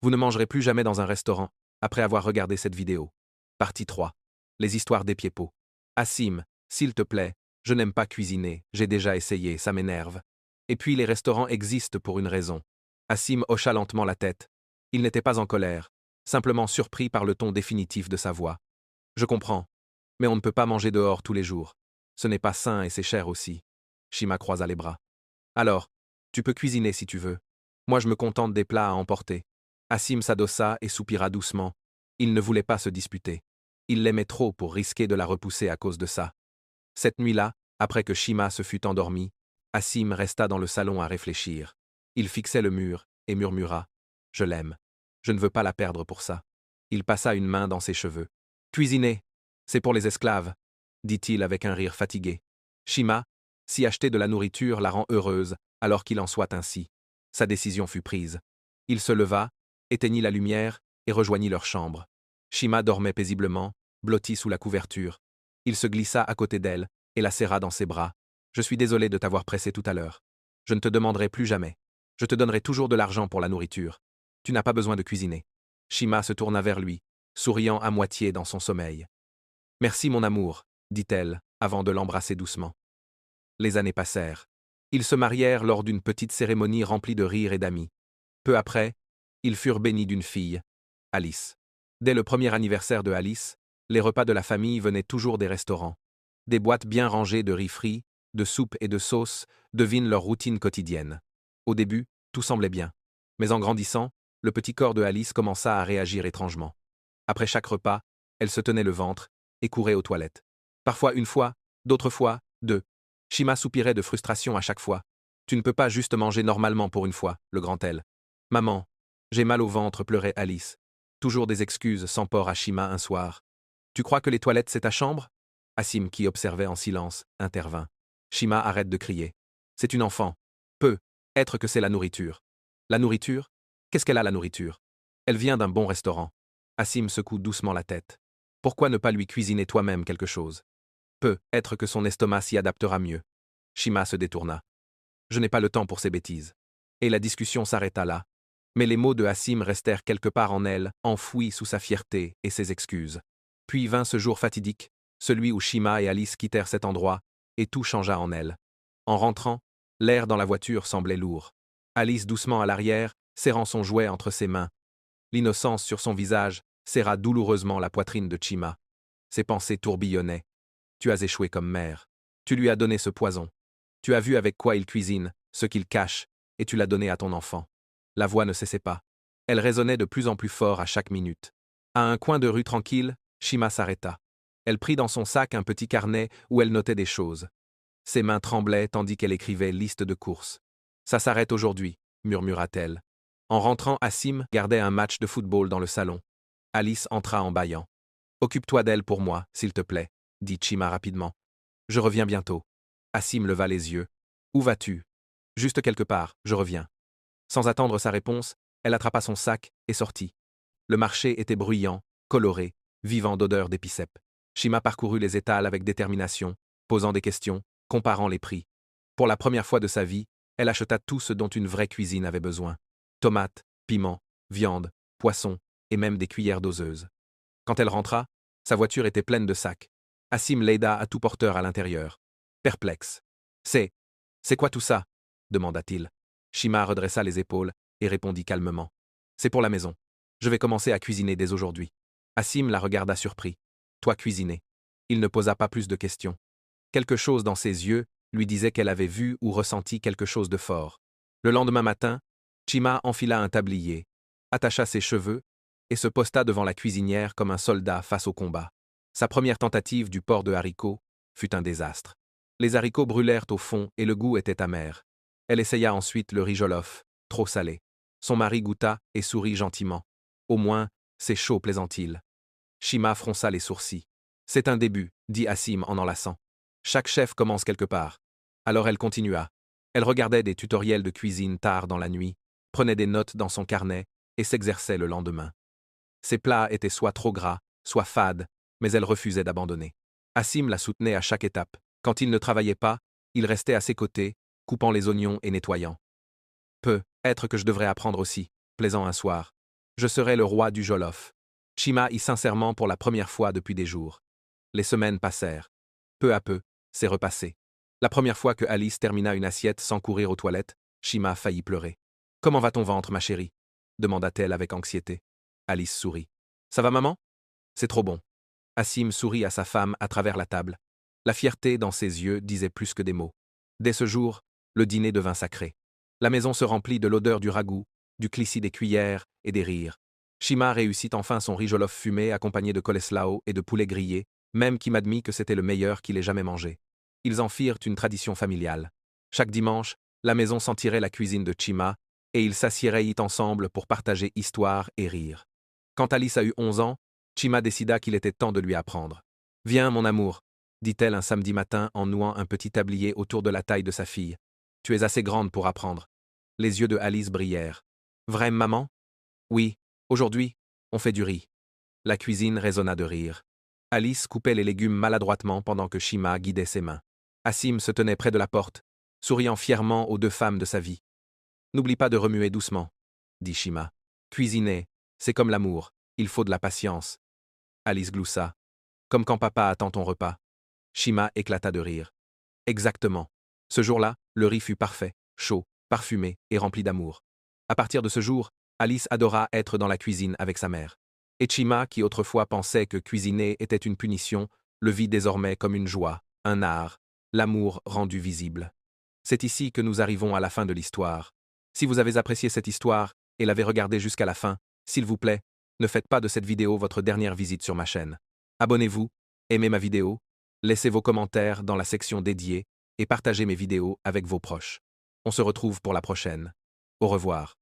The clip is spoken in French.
Vous ne mangerez plus jamais dans un restaurant, après avoir regardé cette vidéo. Partie 3. Les histoires des pieds-pots. Assim, s'il te plaît, je n'aime pas cuisiner, j'ai déjà essayé, ça m'énerve. Et puis les restaurants existent pour une raison. Assim hocha lentement la tête. Il n'était pas en colère, simplement surpris par le ton définitif de sa voix. Je comprends. Mais on ne peut pas manger dehors tous les jours. Ce n'est pas sain et c'est cher aussi. Shima croisa les bras. Alors, tu peux cuisiner si tu veux. Moi je me contente des plats à emporter. Assim s'adossa et soupira doucement. Il ne voulait pas se disputer. Il l'aimait trop pour risquer de la repousser à cause de ça. Cette nuit-là, après que Shima se fut endormi, Assim resta dans le salon à réfléchir. Il fixait le mur et murmura. Je l'aime. Je ne veux pas la perdre pour ça. Il passa une main dans ses cheveux. Cuisiner, c'est pour les esclaves, dit-il avec un rire fatigué. Shima, si acheter de la nourriture la rend heureuse, alors qu'il en soit ainsi. Sa décision fut prise. Il se leva, éteignit la lumière et rejoignit leur chambre. Shima dormait paisiblement, blotti sous la couverture. Il se glissa à côté d'elle et la serra dans ses bras. Je suis désolé de t'avoir pressé tout à l'heure. Je ne te demanderai plus jamais. Je te donnerai toujours de l'argent pour la nourriture. Tu n'as pas besoin de cuisiner. Shima se tourna vers lui, souriant à moitié dans son sommeil. Merci mon amour, dit-elle, avant de l'embrasser doucement. Les années passèrent. Ils se marièrent lors d'une petite cérémonie remplie de rires et d'amis. Peu après, ils furent bénis d'une fille, Alice. Dès le premier anniversaire de Alice, les repas de la famille venaient toujours des restaurants. Des boîtes bien rangées de riz frit, de soupe et de sauce devinent leur routine quotidienne. Au début, tout semblait bien. Mais en grandissant, le petit corps de Alice commença à réagir étrangement. Après chaque repas, elle se tenait le ventre et courait aux toilettes. Parfois une fois, d'autres fois, deux. Shima soupirait de frustration à chaque fois. Tu ne peux pas juste manger normalement pour une fois, le grand-elle. Maman, j'ai mal au ventre, pleurait Alice. Toujours des excuses sans port à Shima un soir. Tu crois que les toilettes c'est ta chambre? Assim, qui observait en silence, intervint. Shima arrête de crier. C'est une enfant. Peut être que c'est la nourriture. La nourriture? Qu'est-ce qu'elle a la nourriture? Elle vient d'un bon restaurant. Assim secoue doucement la tête. Pourquoi ne pas lui cuisiner toi-même quelque chose? Peut être que son estomac s'y adaptera mieux. Shima se détourna. Je n'ai pas le temps pour ces bêtises. Et la discussion s'arrêta là. Mais les mots de Assim restèrent quelque part en elle, enfouis sous sa fierté et ses excuses. Puis vint ce jour fatidique, celui où Shima et Alice quittèrent cet endroit, et tout changea en elle. En rentrant, l'air dans la voiture semblait lourd. Alice doucement à l'arrière, serrant son jouet entre ses mains. L'innocence sur son visage serra douloureusement la poitrine de Shima. Ses pensées tourbillonnaient. Tu as échoué comme mère. Tu lui as donné ce poison. Tu as vu avec quoi il cuisine, ce qu'il cache, et tu l'as donné à ton enfant. La voix ne cessait pas. Elle résonnait de plus en plus fort à chaque minute. À un coin de rue tranquille, Shima s'arrêta. Elle prit dans son sac un petit carnet où elle notait des choses. Ses mains tremblaient tandis qu'elle écrivait liste de courses. Ça s'arrête aujourd'hui, murmura-t-elle. En rentrant, Assim gardait un match de football dans le salon. Alice entra en bâillant. Occupe-toi d'elle pour moi, s'il te plaît, dit Shima rapidement. Je reviens bientôt. Assim leva les yeux. Où vas-tu? Juste quelque part, je reviens. Sans attendre sa réponse, elle attrapa son sac et sortit. Le marché était bruyant, coloré, vivant d'odeurs d'épicèpes. Shima parcourut les étals avec détermination, posant des questions, comparant les prix. Pour la première fois de sa vie, elle acheta tout ce dont une vraie cuisine avait besoin. Tomates, piments, viande, poissons et même des cuillères doseuses. Quand elle rentra, sa voiture était pleine de sacs. Assim l'aida à tout porteur à l'intérieur. Perplexe. C'est quoi tout ça? Demanda-t-il. Shima redressa les épaules et répondit calmement. C'est pour la maison. Je vais commencer à cuisiner dès aujourd'hui. Assim la regarda surpris. Toi cuisiner. Il ne posa pas plus de questions. Quelque chose dans ses yeux lui disait qu'elle avait vu ou ressenti quelque chose de fort. Le lendemain matin, Shima enfila un tablier, attacha ses cheveux et se posta devant la cuisinière comme un soldat face au combat. Sa première tentative du porc de haricots fut un désastre. Les haricots brûlèrent au fond et le goût était amer. Elle essaya ensuite le riz jollof, trop salé. Son mari goûta et sourit gentiment. Au moins, c'est chaud, plaisant-il. Shima fronça les sourcils. C'est un début, dit Assim en enlaçant. Chaque chef commence quelque part. Alors elle continua. Elle regardait des tutoriels de cuisine tard dans la nuit, prenait des notes dans son carnet et s'exerçait le lendemain. Ses plats étaient soit trop gras, soit fades, mais elle refusait d'abandonner. Assim la soutenait à chaque étape. Quand il ne travaillait pas, il restait à ses côtés, coupant les oignons et nettoyant. Peut être que je devrais apprendre aussi, plaisant un soir. Je serai le roi du Jollof. Shima y sincèrement pour la première fois depuis des jours. Les semaines passèrent. Peu à peu, c'est repassé. La première fois que Alice termina une assiette sans courir aux toilettes, Shima faillit pleurer. « Comment va ton ventre, ma chérie ?» demanda-t-elle avec anxiété. Alice sourit. « Ça va, maman ?» « C'est trop bon. » Asim sourit à sa femme à travers la table. La fierté dans ses yeux disait plus que des mots. Dès ce jour, le dîner devint sacré. La maison se remplit de l'odeur du ragoût, du clissé des cuillères et des rires. Shima réussit enfin son riz jollof fumé accompagné de coleslaw et de poulet grillé, même qui m'admit que c'était le meilleur qu'il ait jamais mangé. Ils en firent une tradition familiale. Chaque dimanche, la maison sentirait la cuisine de Shima, et ils s'assieraient ensemble pour partager histoire et rire. Quand Alice a eu 11 ans, Shima décida qu'il était temps de lui apprendre. « Viens, mon amour, » dit-elle un samedi matin en nouant un petit tablier autour de la taille de sa fille. « Tu es assez grande pour apprendre. » Les yeux de Alice brillèrent. « Vrai, maman ? » Oui, aujourd'hui, on fait du riz. La cuisine résonna de rire. Alice coupait les légumes maladroitement pendant que Shima guidait ses mains. Asim se tenait près de la porte, souriant fièrement aux deux femmes de sa vie. « N'oublie pas de remuer doucement, » dit Shima. « Cuisiner, c'est comme l'amour, il faut de la patience. » Alice gloussa. « Comme quand papa attend ton repas. » Shima éclata de rire. « Exactement. Ce jour-là, le riz fut parfait, chaud, parfumé et rempli d'amour. À partir de ce jour, Alice adora être dans la cuisine avec sa mère. Et Shima, qui autrefois pensait que cuisiner était une punition, le vit désormais comme une joie, un art, l'amour rendu visible. C'est ici que nous arrivons à la fin de l'histoire. Si vous avez apprécié cette histoire et l'avez regardée jusqu'à la fin, s'il vous plaît, ne faites pas de cette vidéo votre dernière visite sur ma chaîne. Abonnez-vous, aimez ma vidéo, laissez vos commentaires dans la section dédiée et partagez mes vidéos avec vos proches. On se retrouve pour la prochaine. Au revoir.